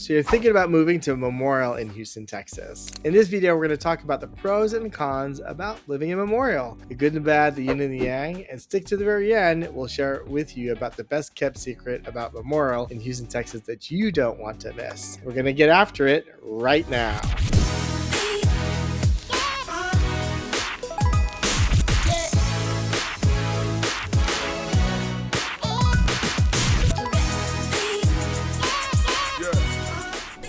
So you're thinking about moving to Memorial in Houston, Texas. In this video, we're going to talk about the pros and cons about living in Memorial, the good and the bad, the yin and the yang, and stick to the very end. We'll share with you about the best kept secret about Memorial in Houston, Texas that you don't want to miss. We're going to get after it right now.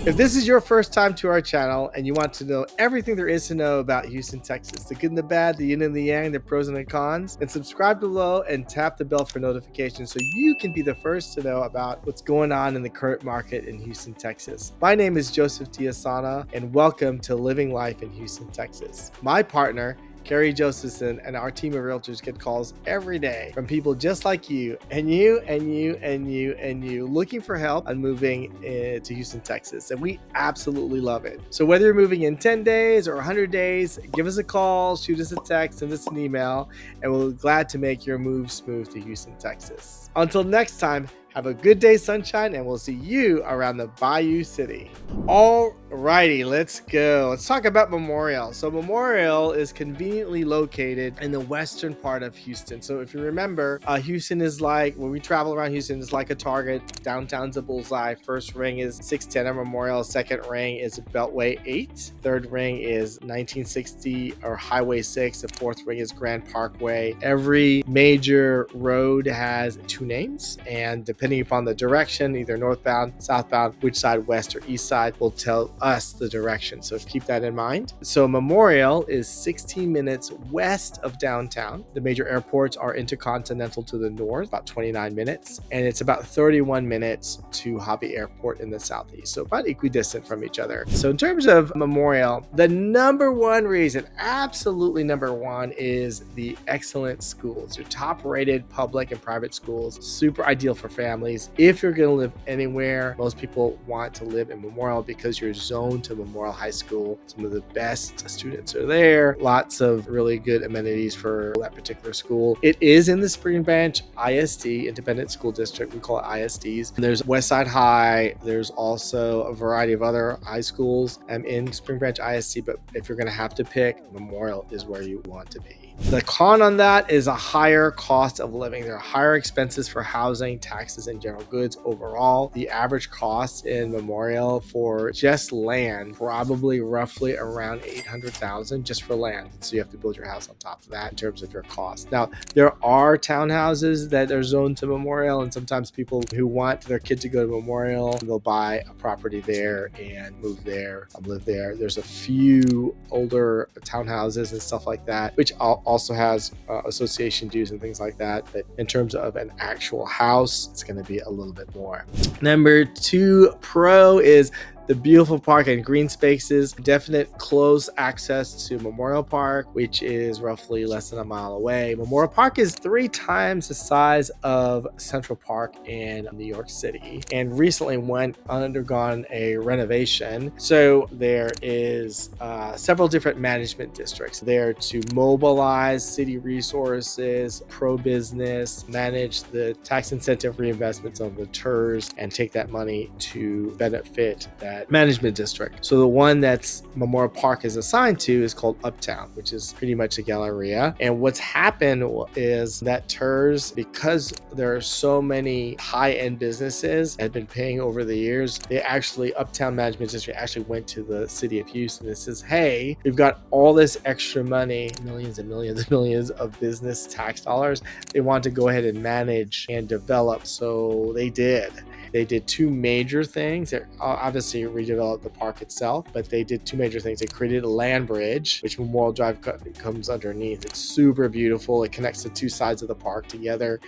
If this is your first time to our channel and you want to know everything there is to know about Houston, Texas, the good and the bad, the yin and the yang, the pros and the cons, then subscribe below and tap the bell for notifications so you can be the first to know about what's going on in the current market in Houston, Texas. My name is Joseph Tiasana and welcome to Living Life in Houston, Texas. My partner, Carrie Josephson, and our team of realtors get calls every day from people just like you and you and you and you and you looking for help on moving to Houston, Texas. And we absolutely love it. So whether you're moving in 10 days or 100 days, give us a call, shoot us a text, send us an email, and we'll be glad to make your move smooth to Houston, Texas. Until next time, have a good day, sunshine, and we'll see you around the Bayou City. Alrighty, let's go. Let's talk about Memorial. So Memorial is conveniently located in the western part of Houston. So if you remember, Houston is like, when we travel around Houston, it's like a target. Downtown's a bullseye. First ring is 610 on Memorial. Second ring is Beltway 8. Third ring is 1960 or Highway 6. The fourth ring is Grand Parkway. Every major road has two names, and depending upon the direction, either northbound, southbound, which side, west or east side, will tell us the direction. So keep that in mind. So Memorial is 16 minutes west of downtown. The major airports are Intercontinental to the north, about 29 minutes, and it's about 31 minutes to Hobby Airport in the southeast. So about equidistant from each other. So in terms of Memorial, the number one reason, absolutely number one, is the excellent schools. Your top rated public and private schools, super ideal for families. If you're going to live anywhere, most people want to live in Memorial because you're zoned to Memorial High School. Some of the best students are there. Lots of really good amenities for that particular school. It is in the Spring Branch ISD, Independent School District. We call it ISDs. And there's Westside High. There's also a variety of other high schools in Spring Branch ISD. But if you're going to have to pick, Memorial is where you want to be. The con on that is a higher cost of living. There are higher expenses for housing, taxes, and general goods overall. The average cost in Memorial for just land, probably roughly around $800,000 just for land. So you have to build your house on top of that in terms of your cost. Now, there are townhouses that are zoned to Memorial, and sometimes people who want their kid to go to Memorial, they'll buy a property there and move there, live there. There's a few older townhouses and stuff like that, which also has association dues and things like that. But in terms of an actual house, it's going to be a little bit more. Number two pro is the beautiful park and green spaces. Definite close access to Memorial Park, which is roughly less than a mile away. Memorial Park is 3 times the size of Central Park in New York City and recently undergone a renovation. So there is several different management districts there to mobilize city resources, pro-business, manage the tax incentive reinvestments on the TERS, and take that money to benefit that management district. So the one that's Memorial Park is assigned to is called Uptown, which is pretty much a Galleria. And what's happened is that TERS, because there are so many high-end businesses that have been paying over the years, Uptown Management District actually went to the city of Houston and says, hey, we've got all this extra money, millions and millions and millions of business tax dollars. They want to go ahead and manage and develop. So they did. They did 2 major things. They obviously redeveloped the park itself, but they did 2 major things. They created a land bridge, which Memorial Drive comes underneath. It's super beautiful. It connects the 2 sides of the park together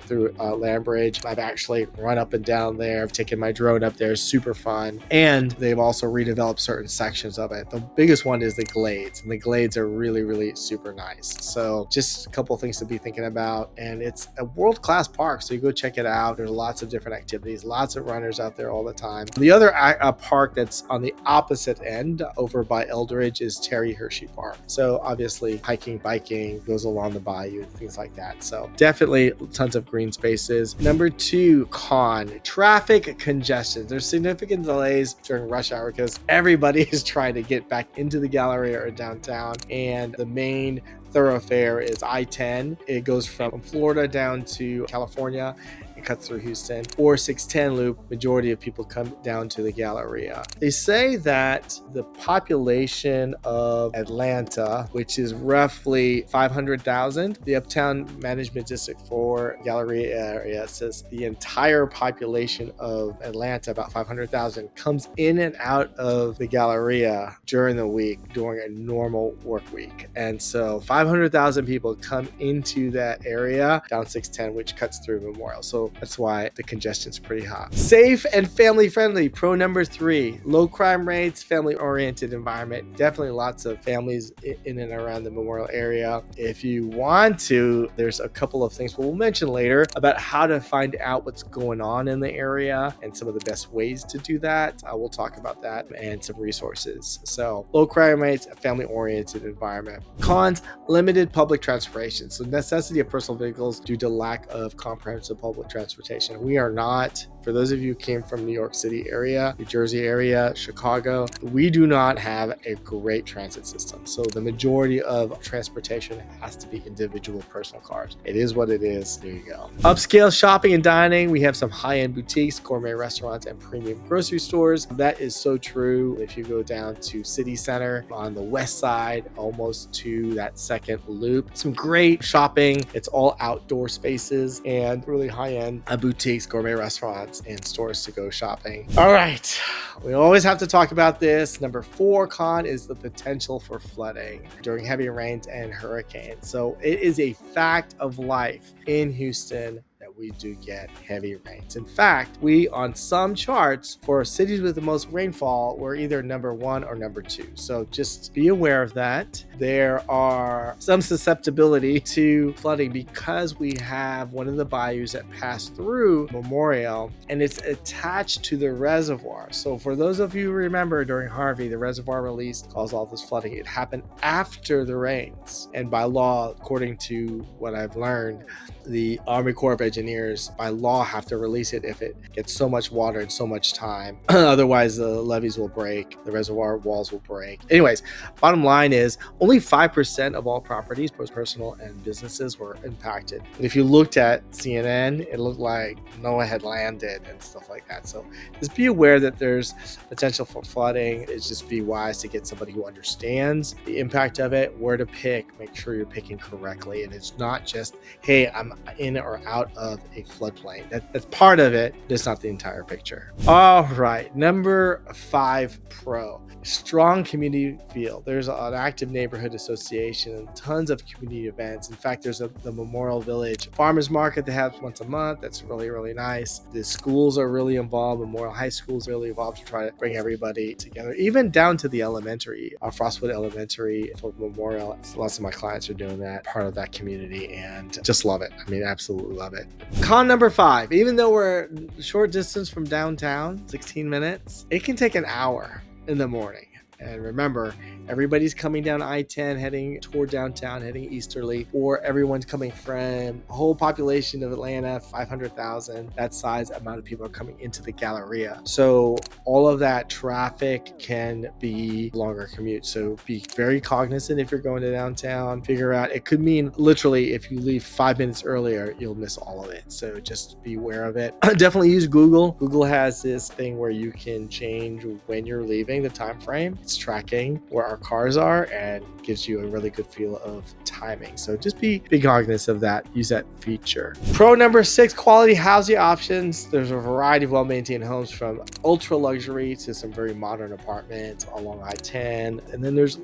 through a land bridge. I've actually run up and down there. I've taken my drone up there. It's super fun. And they've also redeveloped certain sections of it. The biggest one is the glades, and the glades are really, really super nice. So just a couple of things to be thinking about. And it's a world-class park, so you go check it out. There's lots of different activities activities, lots of runners out there all the time. The other park that's on the opposite end over by Eldridge is Terry Hershey Park. So obviously hiking, biking goes along the bayou and things like that. So definitely tons of green spaces. Number 2, con, traffic congestion. There's significant delays during rush hour because everybody is trying to get back into the Galleria or downtown, and the main thoroughfare is I-10. It goes from Florida down to California. It cuts through Houston, or 610 loop. Majority of people come down to the Galleria. They say that the population of Atlanta, which is roughly 500,000, the Uptown Management District for Galleria area says the entire population of Atlanta, about 500,000, comes in and out of the Galleria during the week, during a normal work week. And so 500,000 people come into that area down 610, which cuts through Memorial. So that's why the congestion is pretty hot. Safe and family friendly. Pro number 3, low crime rates, family oriented environment. Definitely lots of families in and around the Memorial area. If you want to, there's a couple of things we'll mention later about how to find out what's going on in the area and some of the best ways to do that. We'll talk about that and some resources. So low crime rates, a family oriented environment. Cons, limited public transportation. So necessity of personal vehicles due to lack of comprehensive public transportation. We are not, for those of you who came from New York City area, New Jersey area, Chicago, we do not have a great transit system. So the majority of transportation has to be individual personal cars. It is what it is. There you go. Upscale shopping and dining. We have some high-end boutiques, gourmet restaurants, and premium grocery stores. That is so true. If you go down to City Center on the west side, almost to that second loop, some great shopping. It's all outdoor spaces and really high-end boutiques, gourmet restaurants, and stores to go shopping. All right, we always have to talk about this. Number 4 con is the potential for flooding during heavy rains and hurricanes. So it is a fact of life in Houston that we do get heavy rains. In fact, we on some charts for cities with the most rainfall, we're either number 1 or number 2. So just be aware of that. There are some susceptibility to flooding because we have one of the bayous that passed through Memorial and it's attached to the reservoir. So for those of you who remember during Harvey, the reservoir release caused all this flooding. It happened after the rains. And by law, according to what I've learned, the Army Corps of Engineers by law have to release it if it gets so much water in so much time. Otherwise the levees will break, the reservoir walls will break. Anyways, bottom line is only 5% of all properties, both personal and businesses, were impacted. And if you looked at CNN, it looked like Noah had landed and stuff like that. So just be aware that there's potential for flooding. It's just be wise to get somebody who understands the impact of it, where to pick, make sure you're picking correctly. And it's not just, hey, I'm in or out of a floodplain. That's part of it, but it's not the entire picture. All right, number 5 pro. Strong community feel. There's an active neighborhood association and tons of community events. In fact, there's the Memorial Village Farmers Market they have once a month. That's really, really nice. The schools are really involved. Memorial High School is really involved to try to bring everybody together, even down to the elementary, Frostwood Elementary for Memorial. Lots of my clients are doing that, part of that community, and just love it. I mean, absolutely love it. Con number 5, even though we're a short distance from downtown, 16 minutes, it can take an hour in the morning. And remember, everybody's coming down I-10, heading toward downtown, heading easterly, or everyone's coming from a whole population of Atlanta, 500,000. That size amount of people are coming into the Galleria. So all of that traffic can be longer commute. So be very cognizant if you're going to downtown. Figure out, it could mean literally if you leave 5 minutes earlier, you'll miss all of it. So just be aware of it. Definitely use Google. Google has this thing where you can change when you're leaving, the time frame. It's tracking where our cars are and gives you a really good feel of timing. So just be cognizant of that. Use that feature. Pro number 6, quality housing options. There's a variety of well-maintained homes from ultra luxury to some very modern apartments along I-10. And then there's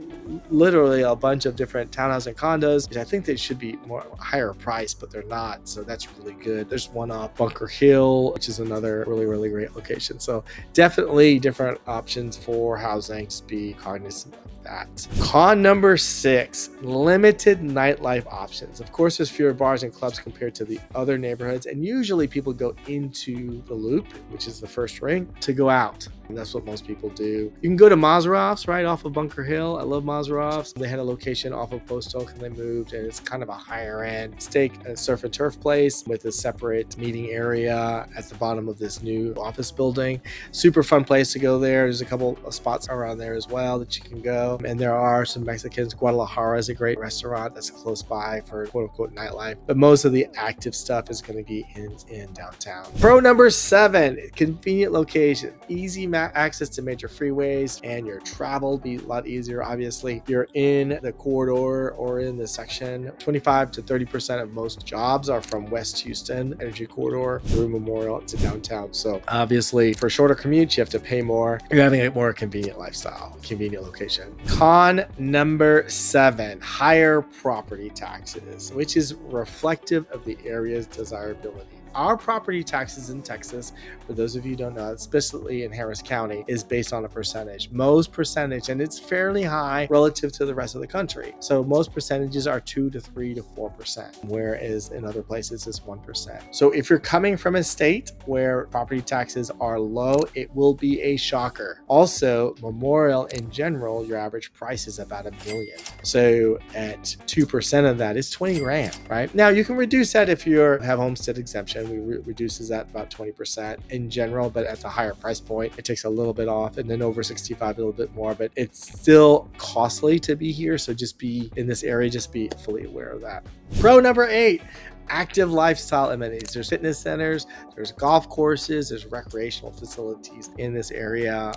literally a bunch of different townhouses and condos, which I think they should be more higher price, but they're not. So that's really good. There's one up Bunker Hill, which is another really, really great location. So definitely different options for housing. Just be cognizant of that. Con number 6, limited nightlife options. Of course, there's fewer bars and clubs compared to the other neighborhoods, and usually people go into the Loop, which is the first ring, to go out. And that's what most people do. You can go to Mazeroff's right off of Bunker Hill. I love Mazeroff's. They had a location off of Post Oak and they moved, and it's kind of a higher end steak and surf and turf place with a separate meeting area at the bottom of this new office building. Super fun place to go there. There's a couple of spots around there as well that you can go. And there are some Mexicans. Guadalajara is a great restaurant that's close by for quote unquote nightlife. But most of the active stuff is going to be in downtown. Pro number 7, convenient location. Easy access to major freeways, and your travel be a lot easier. Obviously, you're in the corridor or in the section. 25 to 30% of most jobs are from West Houston Energy Corridor through Memorial to downtown. So obviously, for shorter commutes, you have to pay more. You're having a more convenient lifestyle, convenient location. Con number 7, higher property taxes, which is reflective of the area's desirability. Our property taxes in Texas, for those of you who don't know, especially in Harris County, is based on a percentage. Most percentage, and it's fairly high relative to the rest of the country. So most percentages are 2 to 3 to 4%, whereas in other places it's 1%. So if you're coming from a state where property taxes are low, it will be a shocker. Also, Memorial in general, your average price is about $1 million. So at 2% of that is 20 grand, right? Now you can reduce that if you have homestead exemption. Reduces that about 20% in general, but at the higher price point, it takes a little bit off, and then over 65, a little bit more, but it's still costly to be here. So just be in this area, just be fully aware of that. Pro number 8, active lifestyle amenities. There's fitness centers, there's golf courses, there's recreational facilities in this area.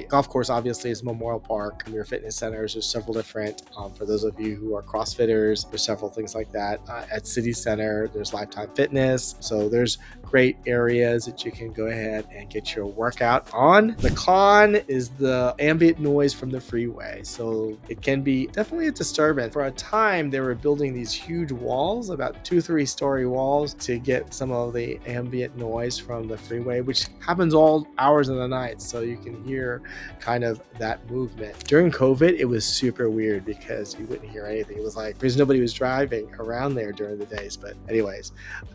Golf course obviously is Memorial Park, and your fitness centers, there's several different. For those of you who are CrossFitters, there's several things like that. At City Center, there's Lifetime Fitness. So there's great areas that you can go ahead and get your workout on. The con is the ambient noise from the freeway. So it can be definitely a disturbance. For a time, they were building these huge walls, about 2-3 story walls, to get some of the ambient noise from the freeway, which happens all hours of the night. So you can hear kind of that movement. During COVID, it was super weird because you wouldn't hear anything. It was like, because nobody was driving around there during the days. But anyways,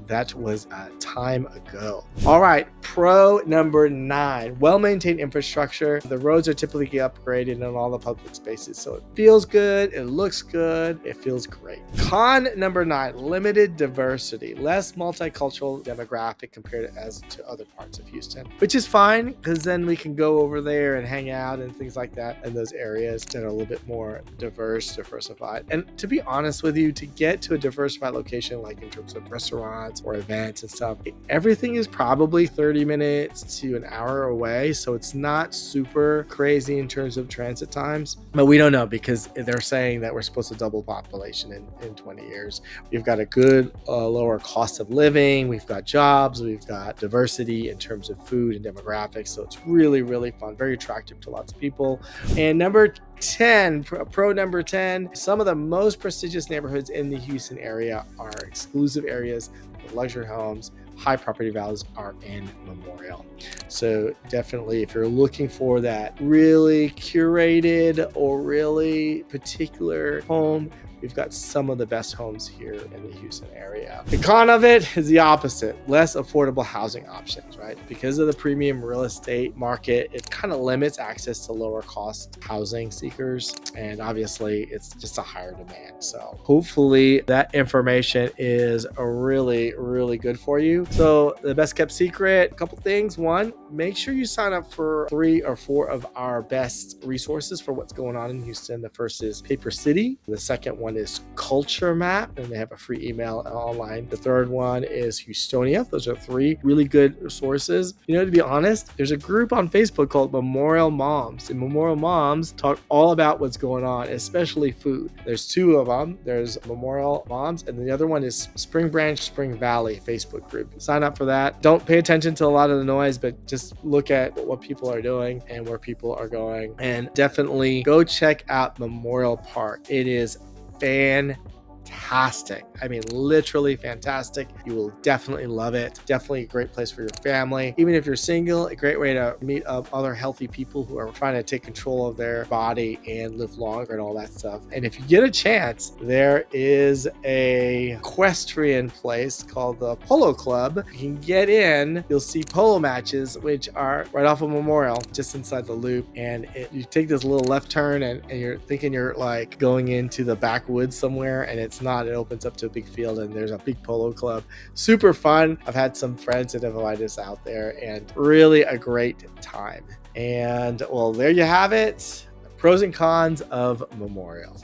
that was a time ago. All right, pro number 9, well-maintained infrastructure. The roads are typically upgraded in all the public spaces, so it feels good, it looks good, it feels great. Con number 9, limited diversity, less multicultural demographic compared to other parts of Houston, which is fine because then we can go over there and hang out and things like that in those areas that are a little bit more diversified. And to be honest with you, to get to a diversified location, like in terms of restaurants or events and stuff, everything is probably 30 minutes to an hour away. So it's not super crazy in terms of transit times, but we don't know because they're saying that we're supposed to double population in 20 years. We've got a good lower cost of living. We've got jobs. We've got diversity in terms of food and demographics. So it's really, really fun, very attractive to lots of people. And number 10, pro number 10, some of the most prestigious neighborhoods in the Houston area are exclusive areas with luxury homes. High property values are in Memorial. So definitely, if you're looking for that really curated or really particular home, we've got some of the best homes here in the Houston area. The con of it is the opposite, less affordable housing options, right? Because of the premium real estate market, it kind of limits access to lower cost housing seekers. And obviously it's just a higher demand. So hopefully that information is really, really good for you. So the best kept secret, a couple things. One, make sure you sign up for 3 or 4 of our best resources for what's going on in Houston. The first is Paper City. The second one is Culture Map, and they have a free email online. The third one is Houstonia. Those are 3 really good sources. You know, to be honest, there's a group on Facebook called Memorial Moms, and Memorial Moms talk all about what's going on, especially food. There's 2 of them. There's Memorial Moms, and the other one is Spring Branch, Spring Valley Facebook group. Sign up for that. Don't pay attention to a lot of the noise, but just look at what people are doing and where people are going. And definitely go check out Memorial Park. It is fantastic. fantastic. I mean, literally fantastic. You will definitely love it. Definitely a great place for your family. Even if you're single, a great way to meet up other healthy people who are trying to take control of their body and live longer and all that stuff. And if you get a chance, there is a equestrian place called the Polo Club. You can get in, you'll see polo matches, which are right off of Memorial, just inside the loop. And you take this little left turn and you're thinking you're like going into the backwoods somewhere, and it's not. It opens up to a big field and there's a big polo club. Super fun. I've had some friends that have invited us out there, and really a great time. And well, there you have it. The pros and cons of Memorial.